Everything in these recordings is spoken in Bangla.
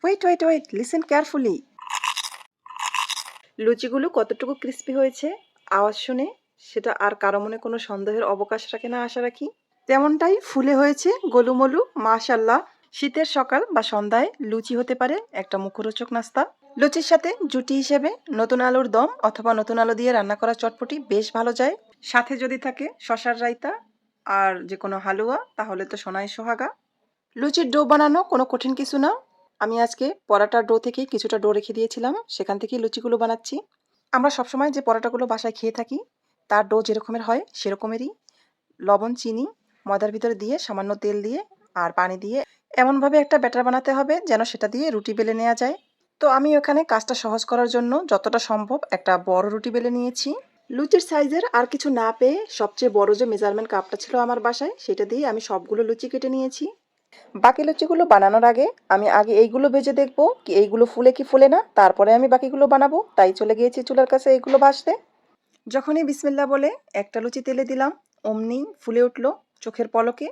Wait, listen carefully. লুচিগুলো কতটুকু ক্রিস্পি হয়েছে আওয়াজ শুনে সেটা আর কারো মনে কোনো সন্দেহের অবকাশ রাখে না, আশা রাখি। তেমনটাই ফুলে হয়েছে গোলুমলু, মাশাল্লাহ। শীতের সকাল বা সন্ধ্যায় লুচি হতে পারে একটা মুখরোচক নাস্তা। লুচির সাথে জুটি হিসেবে নতুন আলুর দম অথবা নতুন আলু দিয়ে রান্না করা চটপটি বেশ ভালো যায়। সাথে যদি থাকে শসার রায়তা আর যে কোনো হালুয়া, তাহলে তো সোনায় সোহাগা। লুচির ডো বানানো কোনো কঠিন কিছু না। আমি আজকে পরাটার ডো থেকেই কিছুটা ডো রেখে দিয়েছিলাম, সেখান থেকেই লুচিগুলো বানাচ্ছি। আমরা সবসময় যে পরাটাগুলো বাসায় খেয়ে থাকি তার ডো যেরকমের হয় সেরকমেরই লবণ, চিনি, ময়দার ভিতরে দিয়ে সামান্য তেল দিয়ে আর পানি দিয়ে এমনভাবে একটা ব্যাটার বানাতে হবে যেন সেটা দিয়ে রুটি বেলে নেওয়া যায়। তো আমি ওখানে কাজটা সহজ করার জন্য যতটা সম্ভব একটা বড় রুটি বেলে নিয়েছি। লুচির সাইজের আর কিছু না পেয়ে সবচেয়ে বড় যে মেজারমেন্ট কাপটা ছিল আমার বাসায় সেটা দিয়ে আমি সবগুলো লুচি কেটে নিয়েছি। বাকি লুচিগুলো বানানোর আগে আমি এইগুলো ভেজে দেখবো কি এইগুলো ফুলে কি ফুলে না, তারপরে আমি বাকিগুলো বানাবো। তাই চলে গিয়েছি চুলার কাছে এইগুলো ভাজতে। যখনই বিসমিল্লা বলে একটা লুচি তেলে দিলাম, অমনি ফুলে উঠলো চোখের পলকে।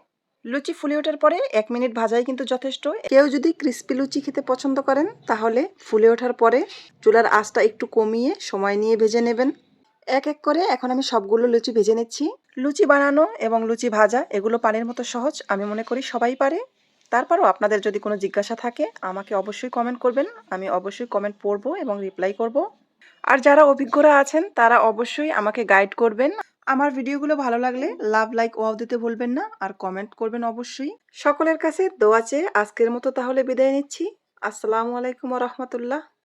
লুচি ফুলে ওঠার পরে 1 মিনিট ভাজাই কিন্তু যথেষ্ট। কেউ যদি ক্রিস্পি লুচি খেতে পছন্দ করেন তাহলে ফুলে ওঠার পরে চুলার আঁচটা একটু কমিয়ে সময় নিয়ে ভেজে নেবেন। এক এক করে এখন আমি সবগুলো লুচি ভেজে নিচ্ছি। লুচি বানানো এবং লুচি ভাজা এগুলো পানির মতো সহজ, আমি মনে করি সবাই পারে। তারপরও আপনাদের যদি কোনো জিজ্ঞাসা থাকে আমাকে অবশ্যই কমেন্ট করবেন, আমি অবশ্যই কমেন্ট পড়বো এবং রিপ্লাই করব। আর যারা অভিজ্ঞরা আছেন তারা অবশ্যই আমাকে গাইড করবেন। আমার ভিডিওগুলো ভালো লাগলে লাভ, লাইক, ওয়াও দিতে ভুলবেন না, আর কমেন্ট করবেন অবশ্যই। সকলের কাছে দোয়া চেয়ে আজকের মতো তাহলে বিদায় নিচ্ছি। আসসালামু আলাইকুম ওয়া রাহমাতুল্লাহ।